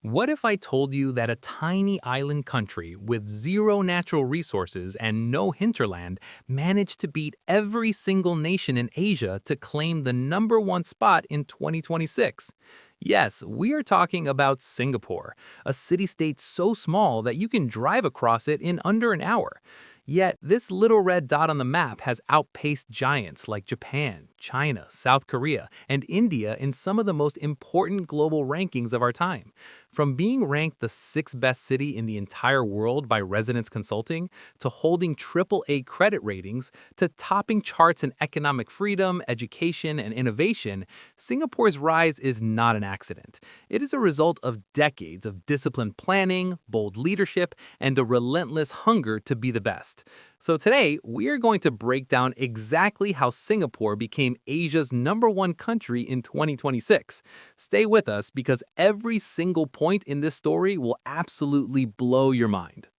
What if I told you that a tiny island country with zero natural resources and no hinterland managed to beat every single nation in Asia to claim the #1 spot in 2026? Yes, we are talking about Singapore, a city-state so small that you can drive across it in under an hour. Yet, this little red dot on the map has outpaced giants like Japan, China, South Korea, and India in some of the most important global rankings of our time. From being ranked the sixth best city in the entire world by Residents Consulting, to holding AAA credit ratings, to topping charts in economic freedom, education, and innovation, Singapore's rise is not an accident. It is a result of decades of disciplined planning, bold leadership, and a relentless hunger to be the best. So today, we are going to break down exactly how Singapore became Asia's #1 country in 2026. Stay with us because every single point in this story will absolutely blow your mind.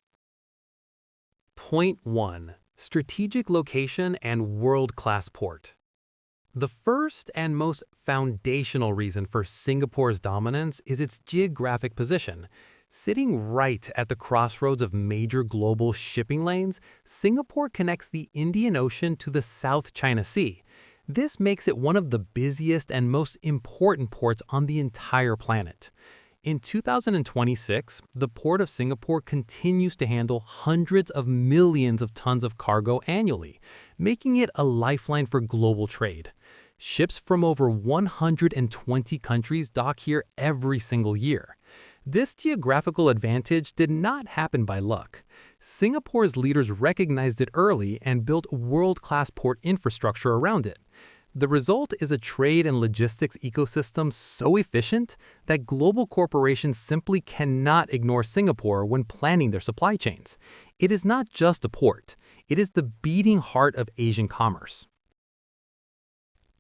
Point 1. Strategic location and world-class port. The first and most foundational reason for Singapore's dominance is its geographic position. Sitting right at the crossroads of major global shipping lanes, Singapore connects the Indian Ocean to the South China Sea. This makes it one of the busiest and most important ports on the entire planet. In 2026, the Port of Singapore continues to handle hundreds of millions of tons of cargo annually, making it a lifeline for global trade. Ships from over 120 countries dock here every single year. This geographical advantage did not happen by luck. Singapore's leaders recognized it early and built world-class port infrastructure around it. The result is a trade and logistics ecosystem so efficient that global corporations simply cannot ignore Singapore when planning their supply chains. It is not just a port, it is the beating heart of Asian commerce.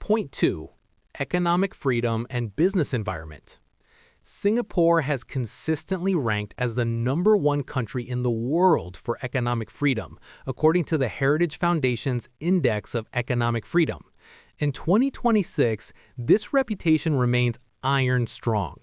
Point 2. Economic freedom and business environment. Singapore has consistently ranked as the #1 country in the world for economic freedom, according to the Heritage Foundation's Index of Economic Freedom. In 2026, this reputation remains iron strong.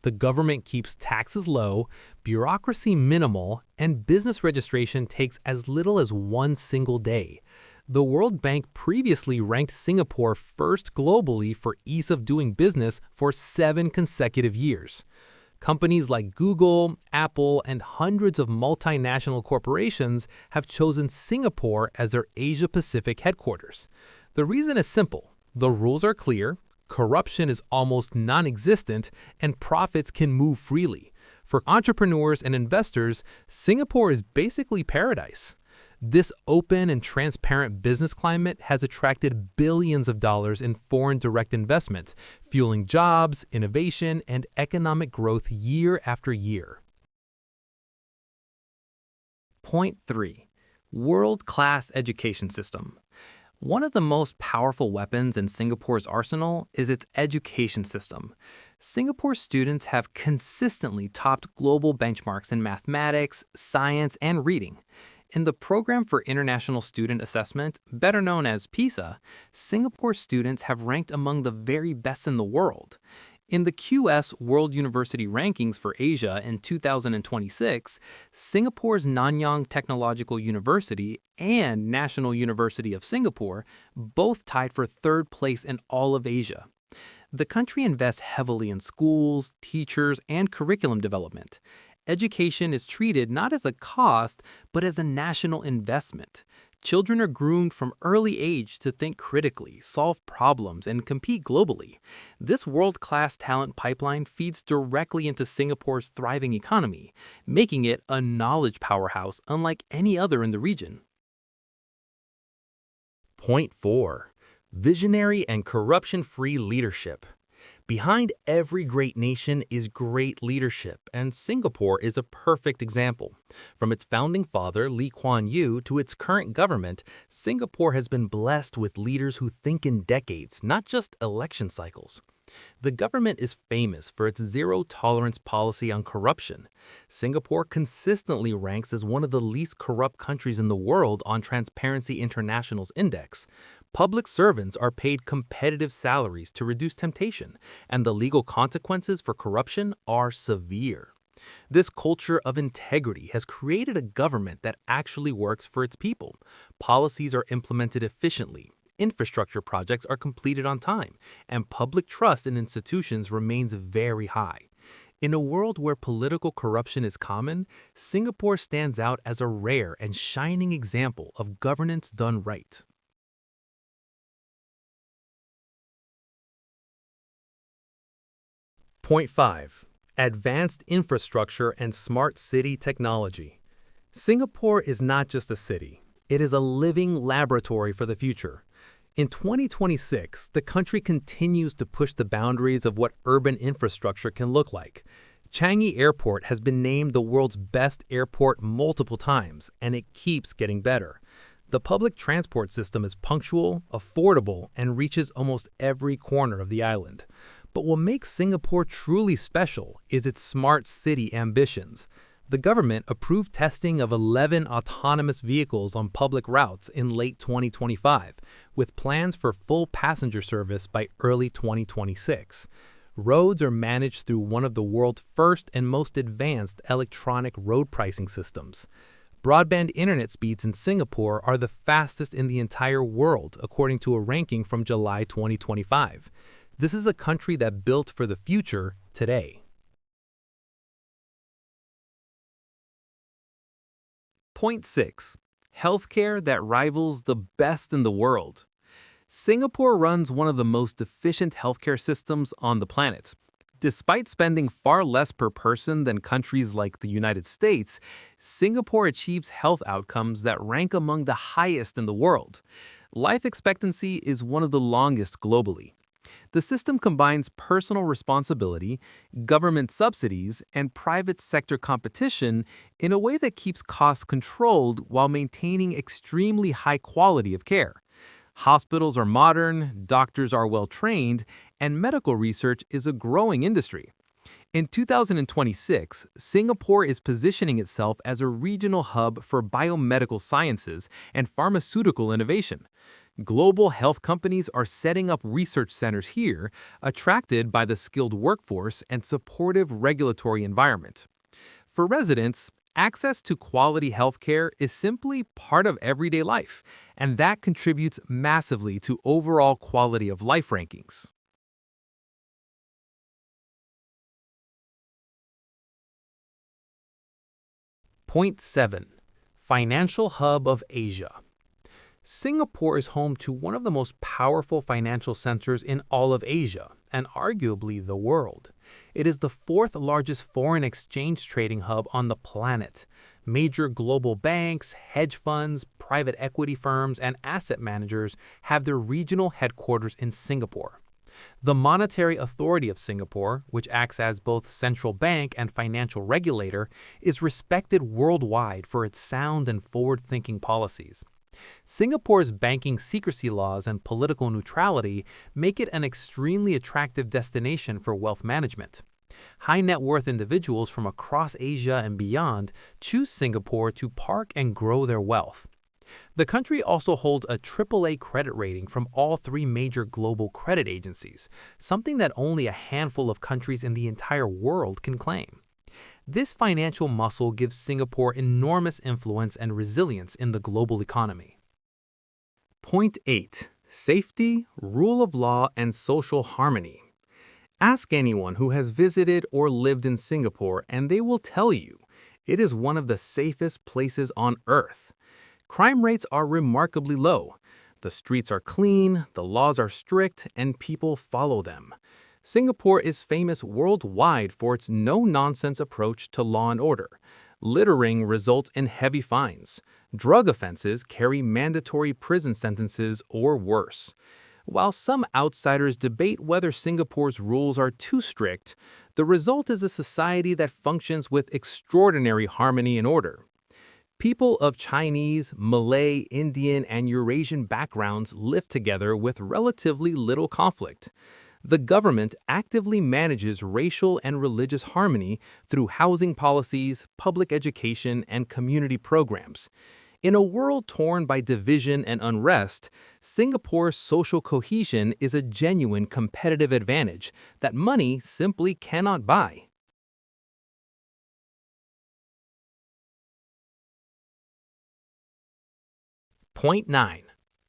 The government keeps taxes low, bureaucracy minimal, and business registration takes as little as one single day. The World Bank previously ranked Singapore first globally for ease of doing business for 7 consecutive years. Companies like Google, Apple, and hundreds of multinational corporations have chosen Singapore as their Asia-Pacific headquarters. The reason is simple. The rules are clear, corruption is almost non-existent, and profits can move freely. For entrepreneurs and investors, Singapore is basically paradise. This open and transparent business climate has attracted billions of dollars in foreign direct investments, fueling jobs, innovation, and economic growth year after year. Point 3. World-class education system. One of the most powerful weapons in Singapore's arsenal is its education system. Singapore's students have consistently topped global benchmarks in mathematics, science, and reading. In the Program for International Student Assessment, better known as PISA, Singapore students have ranked among the very best in the world. In the QS World University Rankings for Asia in 2026, Singapore's Nanyang Technological University and National University of Singapore both tied for third place in all of Asia. The country invests heavily in schools, teachers, and curriculum development. Education is treated not as a cost, but as a national investment. Children are groomed from early age to think critically, solve problems, and compete globally. This world-class talent pipeline feeds directly into Singapore's thriving economy, making it a knowledge powerhouse unlike any other in the region. Point 4. Visionary and corruption-free leadership. Behind every great nation is great leadership, and Singapore is a perfect example. From its founding father, Lee Kuan Yew, to its current government, Singapore has been blessed with leaders who think in decades, not just election cycles. The government is famous for its zero-tolerance policy on corruption. Singapore consistently ranks as one of the least corrupt countries in the world on Transparency International's index. Public servants are paid competitive salaries to reduce temptation, and the legal consequences for corruption are severe. This culture of integrity has created a government that actually works for its people. Policies are implemented efficiently, infrastructure projects are completed on time, and public trust in institutions remains very high. In a world where political corruption is common, Singapore stands out as a rare and shining example of governance done right. Point 5. Advanced infrastructure and smart city technology. Singapore is not just a city, it is a living laboratory for the future. In 2026, the country continues to push the boundaries of what urban infrastructure can look like. Changi Airport has been named the world's best airport multiple times, and it keeps getting better. The public transport system is punctual, affordable, and reaches almost every corner of the island. But what makes Singapore truly special is its smart city ambitions. The government approved testing of 11 autonomous vehicles on public routes in late 2025, with plans for full passenger service by early 2026. Roads are managed through one of the world's first and most advanced electronic road pricing systems. Broadband internet speeds in Singapore are the fastest in the entire world, according to a ranking from July 2025. This is a country that built for the future today. Point 6. Healthcare that rivals the best in the world. Singapore runs one of the most efficient healthcare systems on the planet. Despite spending far less per person than countries like the United States, Singapore achieves health outcomes that rank among the highest in the world. Life expectancy is one of the longest globally. The system combines personal responsibility, government subsidies, and private sector competition in a way that keeps costs controlled while maintaining extremely high quality of care. Hospitals are modern, doctors are well-trained, and medical research is a growing industry. In 2026, Singapore is positioning itself as a regional hub for biomedical sciences and pharmaceutical innovation. Global health companies are setting up research centers here, attracted by the skilled workforce and supportive regulatory environment. For residents, access to quality healthcare is simply part of everyday life, and that contributes massively to overall quality of life rankings. Point 7. Financial hub of Asia. Singapore is home to one of the most powerful financial centers in all of Asia, and arguably the world. It is the fourth largest foreign exchange trading hub on the planet. Major global banks, hedge funds, private equity firms, and asset managers have their regional headquarters in Singapore. The Monetary Authority of Singapore, which acts as both central bank and financial regulator, is respected worldwide for its sound and forward-thinking policies. Singapore's banking secrecy laws and political neutrality make it an extremely attractive destination for wealth management. High net worth individuals from across Asia and beyond choose Singapore to park and grow their wealth. The country also holds a AAA credit rating from all three major global credit agencies, something that only a handful of countries in the entire world can claim. This financial muscle gives Singapore enormous influence and resilience in the global economy. Point 8. Safety, rule of law, and social harmony. Ask anyone who has visited or lived in Singapore and they will tell you it is one of the safest places on earth. Crime rates are remarkably low. The streets are clean, the laws are strict, and people follow them. Singapore is famous worldwide for its no-nonsense approach to law and order. Littering results in heavy fines. Drug offenses carry mandatory prison sentences or worse. While some outsiders debate whether Singapore's rules are too strict, the result is a society that functions with extraordinary harmony and order. People of Chinese, Malay, Indian, and Eurasian backgrounds live together with relatively little conflict. The government actively manages racial and religious harmony through housing policies, public education, and community programs. In a world torn by division and unrest, Singapore's social cohesion is a genuine competitive advantage that money simply cannot buy. Point 9.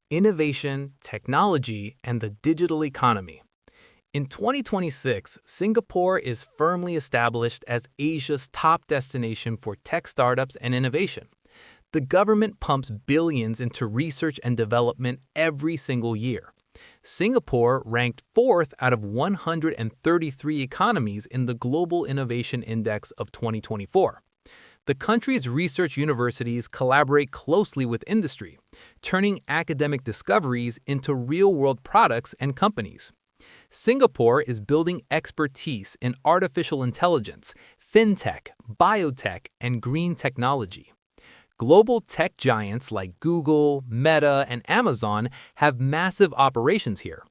Innovation, technology, and the digital economy. In 2026, Singapore is firmly established as Asia's top destination for tech startups and innovation. The government pumps billions into research and development every single year. Singapore ranked fourth out of 133 economies in the Global Innovation Index of 2024. The country's research universities collaborate closely with industry, turning academic discoveries into real-world products and companies. Singapore is building expertise in artificial intelligence, fintech, biotech, and green technology. Global tech giants like Google, Meta, and Amazon have massive operations here.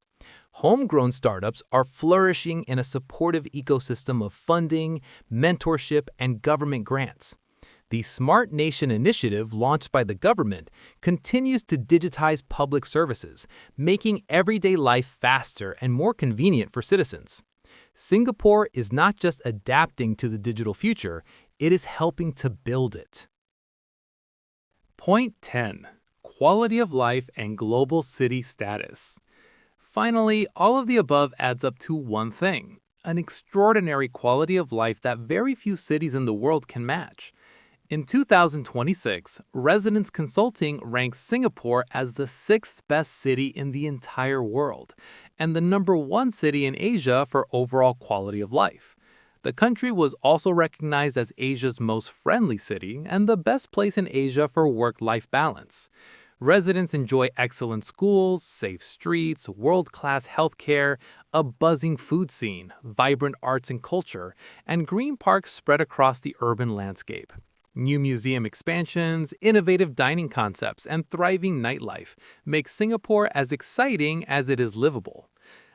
Homegrown startups are flourishing in a supportive ecosystem of funding, mentorship, and government grants. The Smart Nation initiative launched by the government continues to digitize public services, making everyday life faster and more convenient for citizens. Singapore is not just adapting to the digital future, it is helping to build it. Point 10. Quality of life and global city status. Finally, all of the above adds up to one thing: an extraordinary quality of life that very few cities in the world can match. In 2026, Residence Consulting ranks Singapore as the sixth best city in the entire world and the number one city in Asia for overall quality of life. The country was also recognized as Asia's most friendly city and the best place in Asia for work-life balance. Residents enjoy excellent schools, safe streets, world-class healthcare, a buzzing food scene, vibrant arts and culture, and green parks spread across the urban landscape. New museum expansions, innovative dining concepts, and thriving nightlife make Singapore as exciting as it is livable.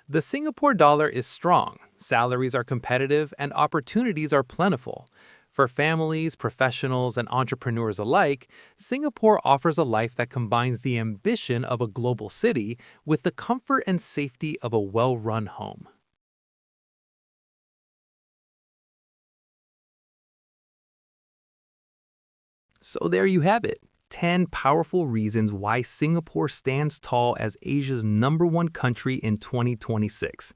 The Singapore dollar is strong, salaries are competitive, and opportunities are plentiful. For families, professionals, and entrepreneurs alike, Singapore offers a life that combines the ambition of a global city with the comfort and safety of a well-run home. So there you have it, 10 powerful reasons why Singapore stands tall as Asia's #1 country in 2026.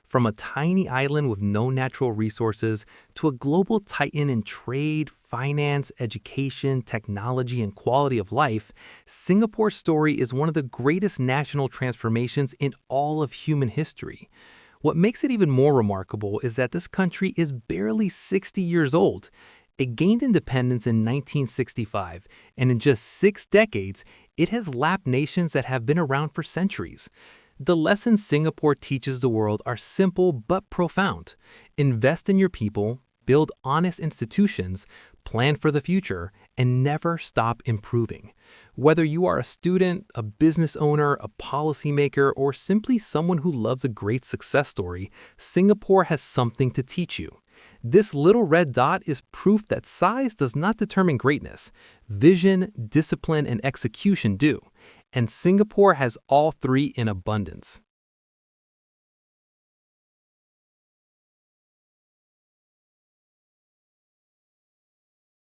From a tiny island with no natural resources to a global titan in trade, finance, education, technology, and quality of life, Singapore's story is one of the greatest national transformations in all of human history. What makes it even more remarkable is that this country is barely 60 years old. It gained independence in 1965, and in just 6 decades, it has lapped nations that have been around for centuries. The lessons Singapore teaches the world are simple but profound. Invest in your people, build honest institutions, plan for the future, and never stop improving. Whether you are a student, a business owner, a policymaker, or simply someone who loves a great success story, Singapore has something to teach you. This little red dot is proof that size does not determine greatness. Vision, discipline, and execution do. And Singapore has all three in abundance.